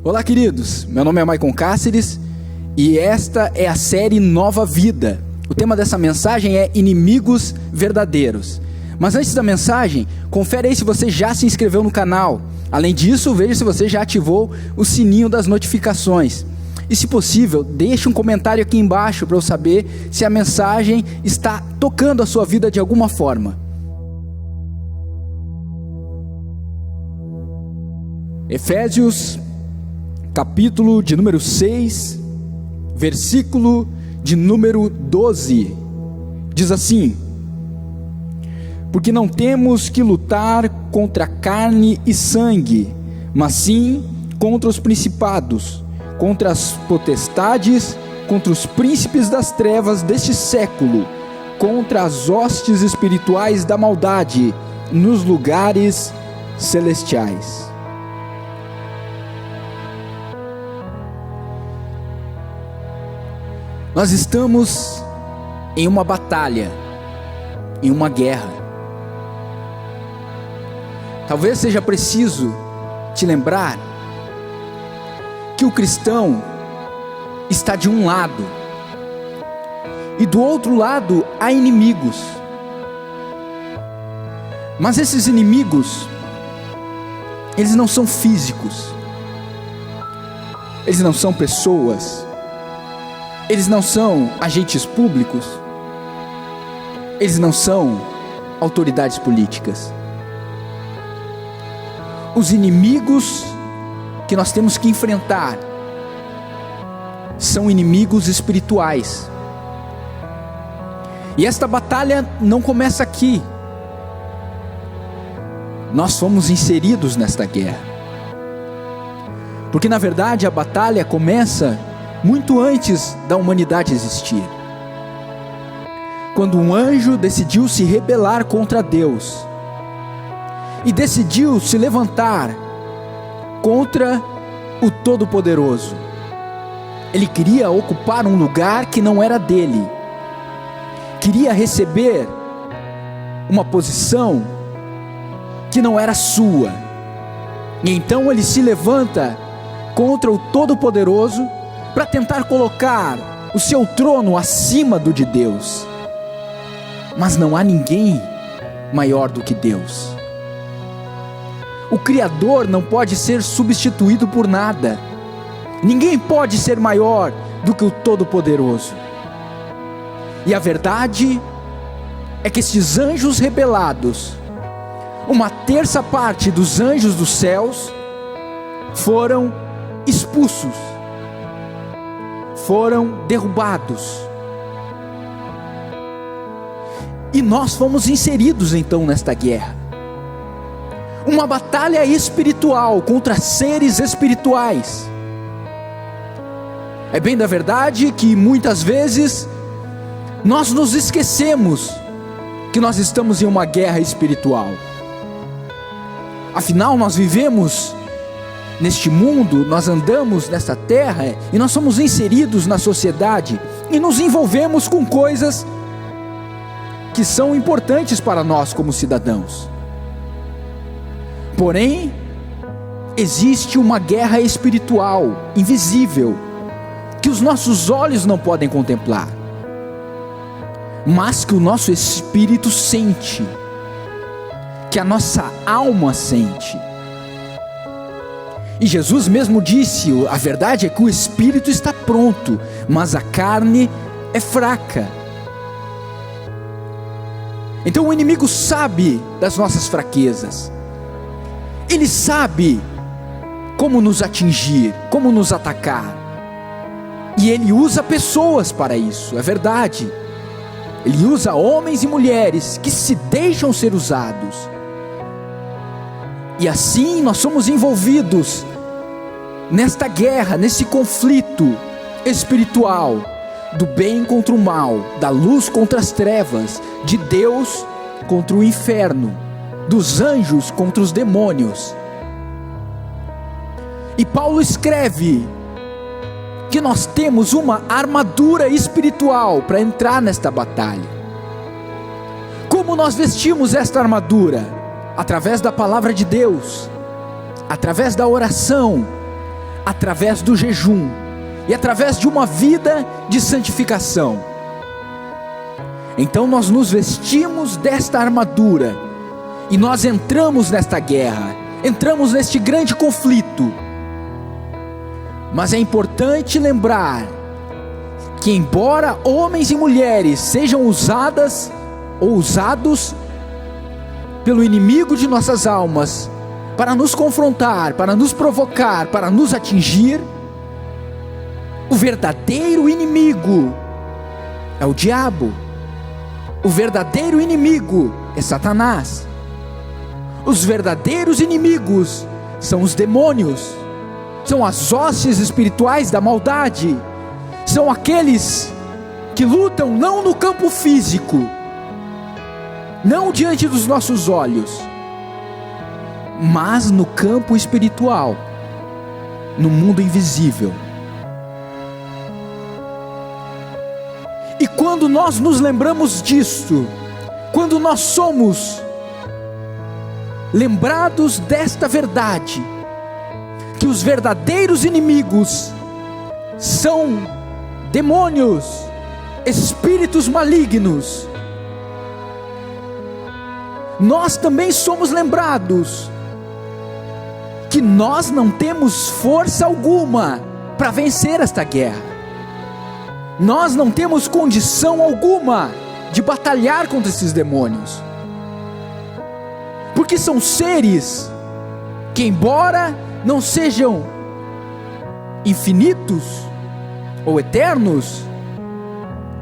Olá, queridos, meu nome é Maicon Cáceres e esta é a série Nova Vida. O tema dessa mensagem é Inimigos Verdadeiros. Mas antes da mensagem, confere aí se você já se inscreveu no canal. Além disso, veja se você já ativou o sininho das notificações. E se possível, deixe um comentário aqui embaixo para eu saber se a mensagem está tocando a sua vida de alguma forma. Efésios, capítulo de número 6, versículo de número 12, diz assim: porque não temos que lutar contra carne e sangue, mas sim contra os principados, contra as potestades, contra os príncipes das trevas deste século, contra as hostes espirituais da maldade nos lugares celestiais. Nós estamos em uma batalha, em uma guerra. Talvez seja preciso te lembrar que o cristão está de um lado e do outro lado há inimigos. Mas esses inimigos, eles não são físicos, eles não são pessoas, eles não são agentes públicos, eles não são autoridades políticas. Os inimigos que nós temos que enfrentar são inimigos espirituais. E esta batalha não começa aqui. Nós fomos inseridos nesta guerra. Porque na verdade a batalha começa muito antes da humanidade existir. Quando um anjo decidiu se rebelar contra Deus e decidiu se levantar contra o Todo-Poderoso. Ele queria ocupar um lugar que não era dele, queria receber uma posição que não era sua, e então ele se levanta contra o Todo-Poderoso para tentar colocar o seu trono acima do de Deus. Mas não há ninguém maior do que Deus. O Criador não pode ser substituído por nada. Ninguém pode ser maior do que o Todo-Poderoso. E a verdade é que esses anjos rebelados, uma terça parte dos anjos dos céus, foram expulsos, foram derrubados. E nós fomos inseridos então nesta guerra. Uma batalha espiritual contra seres espirituais. É bem da verdade que muitas vezes nós nos esquecemos que nós estamos em uma guerra espiritual. Afinal, nós vivemos neste mundo, nós andamos nesta terra e nós somos inseridos na sociedade e nos envolvemos com coisas que são importantes para nós como cidadãos. Porém, existe uma guerra espiritual, invisível, que os nossos olhos não podem contemplar, mas que o nosso espírito sente, que a nossa alma sente. E Jesus mesmo disse: a verdade é que o espírito está pronto, mas a carne é fraca. Então o inimigo sabe das nossas fraquezas. Ele sabe como nos atingir, como nos atacar. E ele usa pessoas para isso, é verdade. Ele usa homens e mulheres que se deixam ser usados. E assim nós somos envolvidos nesta guerra, nesse conflito espiritual, do bem contra o mal, da luz contra as trevas, de Deus contra o inferno, dos anjos contra os demônios. E Paulo escreve que nós temos uma armadura espiritual para entrar nesta batalha. Como nós vestimos esta armadura? Através da palavra de Deus, através da oração, através do jejum e através de uma vida de santificação. Então nós nos vestimos desta armadura e nós entramos nesta guerra, entramos neste grande conflito. Mas é importante lembrar que, embora homens e mulheres sejam usados pelo inimigo de nossas almas para nos confrontar, para nos provocar, para nos atingir, o verdadeiro inimigo é o diabo. O verdadeiro inimigo é Satanás. Os verdadeiros inimigos são os demônios, são as hostes espirituais da maldade, são aqueles que lutam não no campo físico, não diante dos nossos olhos, mas no campo espiritual, no mundo invisível. E quando nós nos lembramos disso, quando nós somos lembrados desta verdade, que os verdadeiros inimigos são demônios, espíritos malignos, nós também somos lembrados que nós não temos força alguma para vencer esta guerra. Nós não temos condição alguma de batalhar contra esses demônios, porque são seres que, embora não sejam infinitos ou eternos,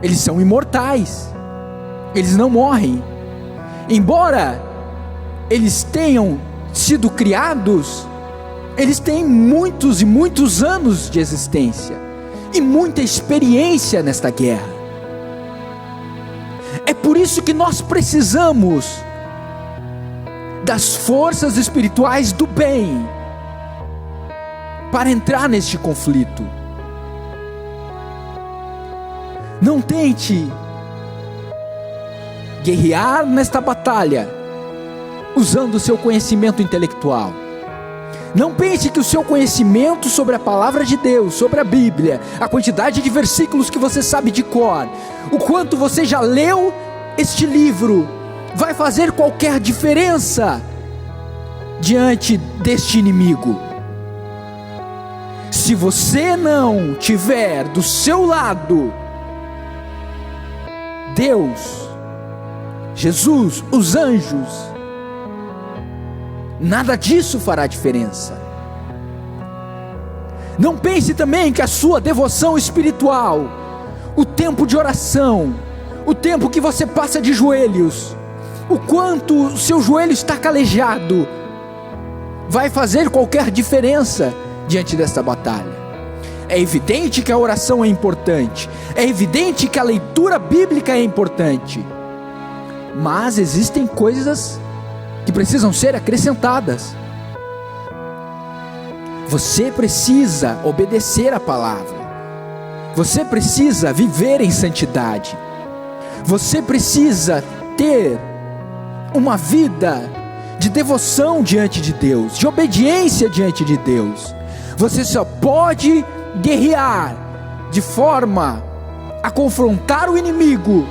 eles são imortais, eles não morrem. Embora eles tenham sido criados, eles têm muitos e muitos anos de existência e muita experiência nesta guerra. É por isso que nós precisamos das forças espirituais do bem para entrar neste conflito. Não tente guerrear nesta batalha usando o seu conhecimento intelectual. Não pense que o seu conhecimento sobre a palavra de Deus, sobre a Bíblia, a quantidade de versículos que você sabe de cor, o quanto você já leu este livro, vai fazer qualquer diferença diante deste inimigo. Se você não tiver do seu lado Deus, Jesus, os anjos, nada disso fará diferença. Não pense também que a sua devoção espiritual, o tempo de oração, o tempo que você passa de joelhos, o quanto o seu joelho está calejado, vai fazer qualquer diferença diante desta batalha. É evidente que a oração é importante, é evidente que a leitura bíblica é importante, mas existem coisas que precisam ser acrescentadas. Você precisa obedecer a palavra, você precisa viver em santidade, você precisa ter uma vida de devoção diante de Deus, de obediência diante de Deus. Você só pode guerrear de forma a confrontar o inimigo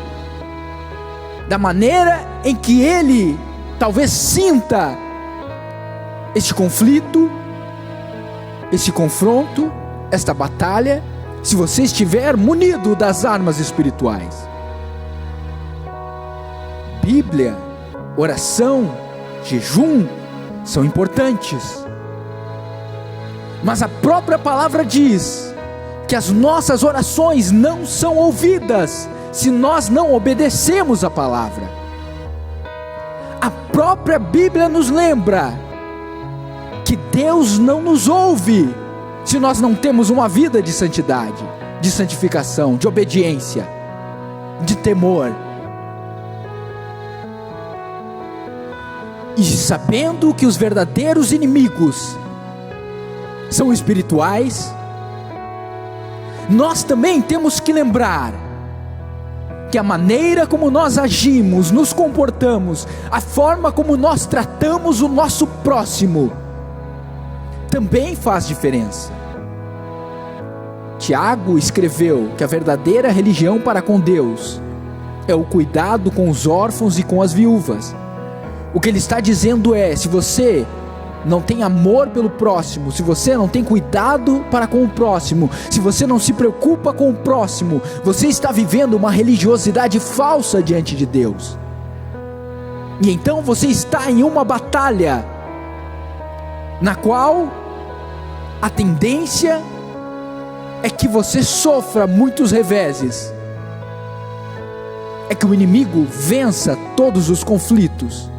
da maneira em que ele talvez sinta este conflito, este confronto, esta batalha, se você estiver munido das armas espirituais. Bíblia, oração, jejum são importantes, mas a própria palavra diz que as nossas orações não são ouvidas se nós não obedecemos a palavra. A própria Bíblia nos lembra que Deus não nos ouve se nós não temos uma vida de santidade, de santificação, de obediência, de temor. E sabendo que os verdadeiros inimigos são espirituais, nós também temos que lembrar que a maneira como nós agimos, nos comportamos, a forma como nós tratamos o nosso próximo, também faz diferença. Tiago escreveu que a verdadeira religião para com Deus é o cuidado com os órfãos e com as viúvas. O que ele está dizendo é: se você não tem amor pelo próximo, se você não tem cuidado para com o próximo, se você não se preocupa com o próximo, você está vivendo uma religiosidade falsa diante de Deus. E então você está em uma batalha na qual a tendência é que você sofra muitos reveses, é que o inimigo vença todos os conflitos.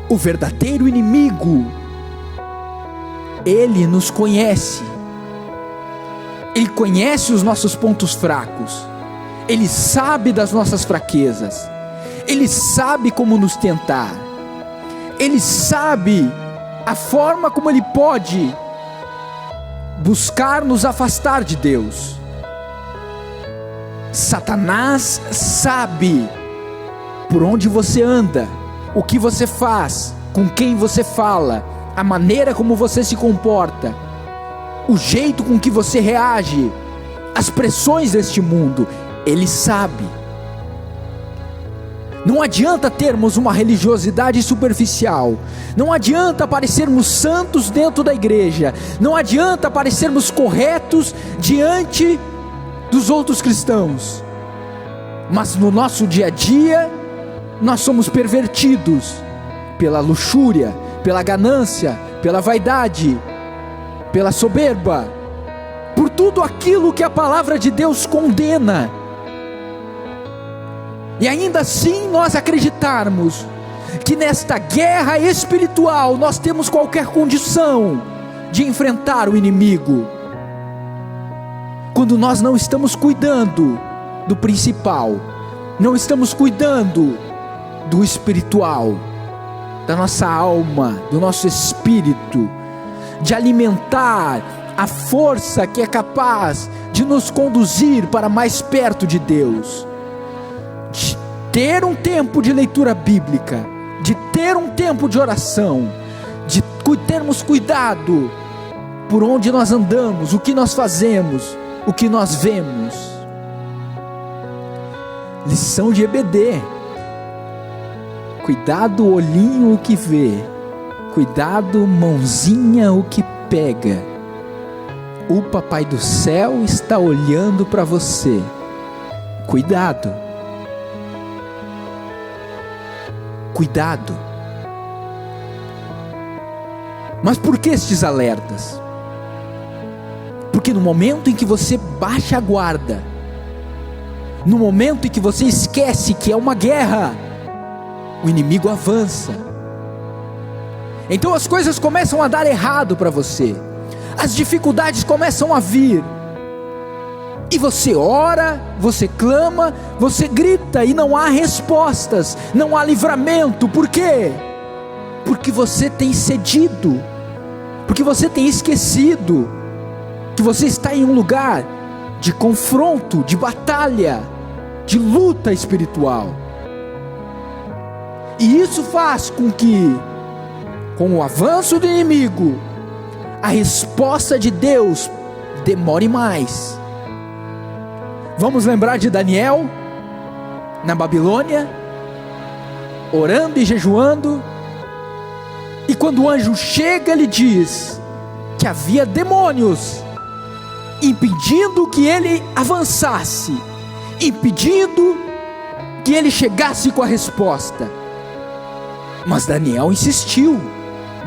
O verdadeiro inimigo, ele nos conhece, ele conhece os nossos pontos fracos, ele sabe das nossas fraquezas, ele sabe como nos tentar, ele sabe a forma como ele pode buscar nos afastar de Deus. Satanás sabe por onde você anda, o que você faz, com quem você fala, a maneira como você se comporta, o jeito com que você reage, as pressões deste mundo. Ele sabe. Não adianta termos uma religiosidade superficial, não adianta parecermos santos dentro da igreja, não adianta parecermos corretos diante dos outros cristãos, mas no nosso dia a dia nós somos pervertidos pela luxúria, pela ganância, pela vaidade, pela soberba, por tudo aquilo que a palavra de Deus condena. E ainda assim nós acreditarmos que nesta guerra espiritual nós temos qualquer condição de enfrentar o inimigo, quando nós não estamos cuidando do principal, não estamos cuidando do espiritual, da nossa alma, do nosso espírito, de alimentar a força que é capaz de nos conduzir para mais perto de Deus, de ter um tempo de leitura bíblica, de ter um tempo de oração, de termos cuidado por onde nós andamos, o que nós fazemos, o que nós vemos. Lição de EBD: cuidado olhinho o que vê, cuidado mãozinha o que pega. O Papai do Céu está olhando para você. Cuidado. Cuidado. Mas por que estes alertas? Porque no momento em que você baixa a guarda, no momento em que você esquece que é uma guerra, o inimigo avança. Então as coisas começam a dar errado para você, as dificuldades começam a vir, e você ora, você clama, você grita, e não há respostas, não há livramento. Por quê? Porque você tem cedido, porque você tem esquecido que você está em um lugar de confronto, de batalha, de luta espiritual. E isso faz com que, com o avanço do inimigo, a resposta de Deus demore mais. Vamos lembrar de Daniel, na Babilônia, orando e jejuando, e quando o anjo chega, ele diz que havia demônios impedindo que ele avançasse, impedindo que ele chegasse com a resposta. Mas Daniel insistiu,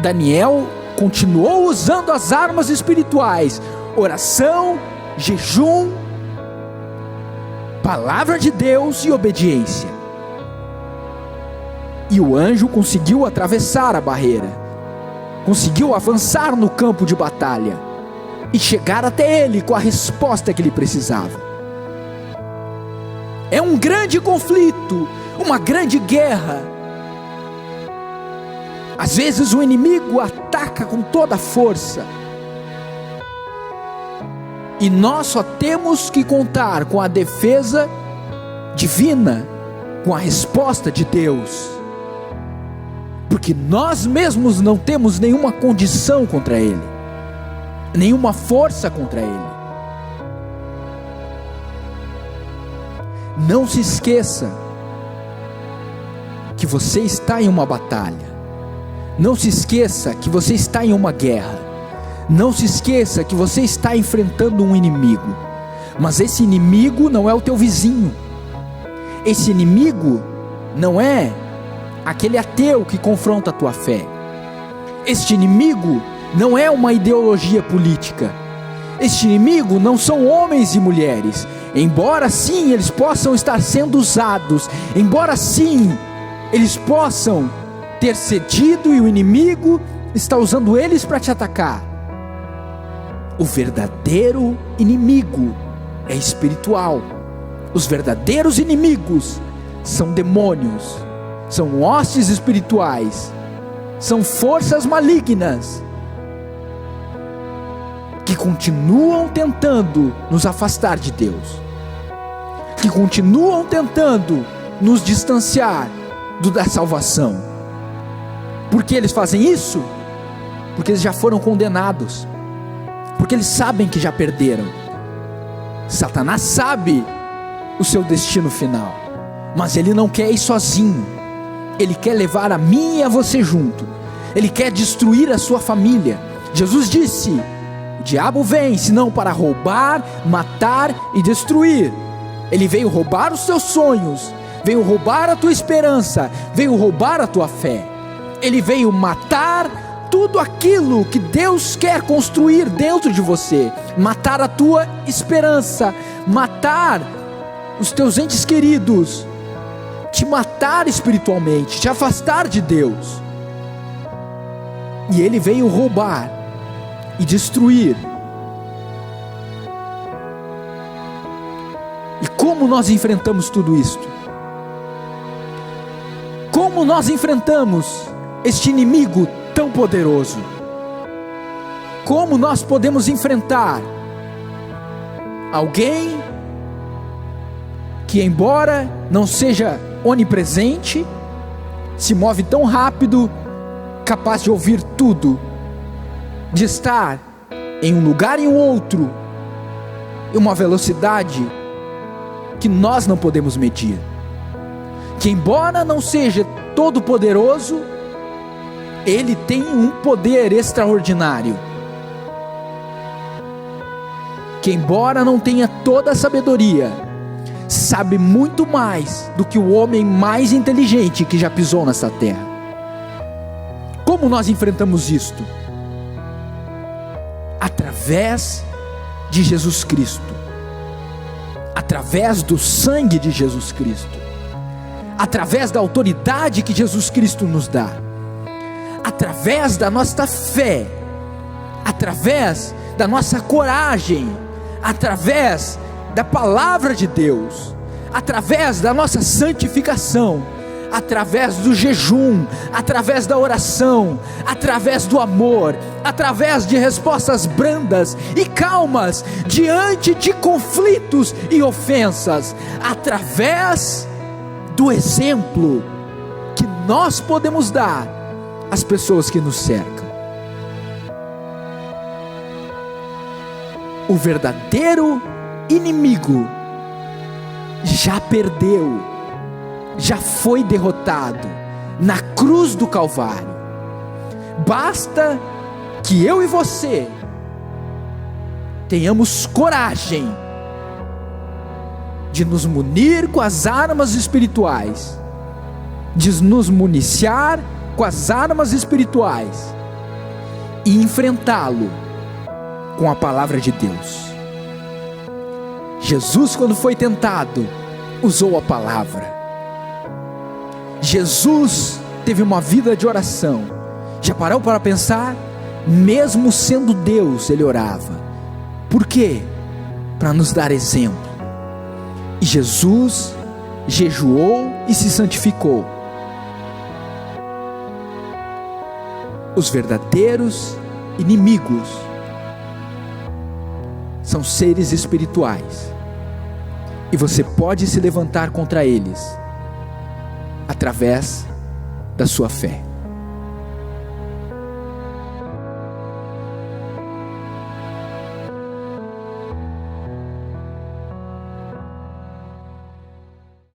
Daniel continuou usando as armas espirituais: oração, jejum, palavra de Deus e obediência. E o anjo conseguiu atravessar a barreira, conseguiu avançar no campo de batalha e chegar até ele com a resposta que ele precisava. É um grande conflito, uma grande guerra. Às vezes o inimigo ataca com toda a força, e nós só temos que contar com a defesa divina, com a resposta de Deus, porque nós mesmos não temos nenhuma condição contra ele. nenhuma força contra ele. Não se esqueça que você está em uma batalha. Não se esqueça que você está em uma guerra. Não se esqueça que você está enfrentando um inimigo. Mas esse inimigo não é o teu vizinho. Esse inimigo não é aquele ateu que confronta a tua fé. Este inimigo não é uma ideologia política. Este inimigo não são homens e mulheres. Embora sim eles possam estar sendo usados, embora sim eles possam ter cedido e o inimigo está usando eles para te atacar, o verdadeiro inimigo é espiritual. Os verdadeiros inimigos são demônios, são hostes espirituais, são forças malignas que continuam tentando nos afastar de Deus, que continuam tentando nos distanciar da salvação. Por que eles fazem isso? Porque eles já foram condenados, porque eles sabem que já perderam. Satanás sabe o seu destino final, mas ele não quer ir sozinho. Ele quer levar a mim e a você junto. Ele quer destruir a sua família. Jesus disse: o diabo vem senão para roubar, matar e destruir. Ele veio roubar os teus sonhos, veio roubar a tua esperança, veio roubar a tua fé. Ele veio matar tudo aquilo que Deus quer construir dentro de você, matar a tua esperança, matar os teus entes queridos, te matar espiritualmente, te afastar de Deus. E ele veio roubar e destruir. E como nós enfrentamos tudo isto? Como nós enfrentamos este inimigo tão poderoso? Como nós podemos enfrentar alguém que, embora não seja onipresente, se move tão rápido, capaz de ouvir tudo, de estar em um lugar e um outro, em uma velocidade que nós não podemos medir, que embora não seja todo poderoso, ele tem um poder extraordinário, que embora não tenha toda a sabedoria, sabe muito mais do que o homem mais inteligente que já pisou nessa terra. Como nós enfrentamos isto? Através de Jesus Cristo, através do sangue de Jesus Cristo, através da autoridade que Jesus Cristo nos dá, através da nossa fé, através da nossa coragem, através da palavra de Deus, através da nossa santificação, através do jejum, através da oração, através do amor, através de respostas brandas e calmas diante de conflitos e ofensas, através do exemplo que nós podemos dar às pessoas que nos cercam. O verdadeiro inimigo já perdeu, já foi derrotado na cruz do Calvário. Basta que eu e você tenhamos coragem de nos munir com as armas espirituais, de nos municiar com as armas espirituais e enfrentá-lo com a palavra de Deus. Jesus, quando foi tentado, usou a palavra. Jesus teve uma vida de oração. Já parou para pensar? Mesmo sendo Deus, ele orava. Por quê? Para nos dar exemplo. E Jesus jejuou e se santificou. Os verdadeiros inimigos são seres espirituais, e você pode se levantar contra eles através da sua fé.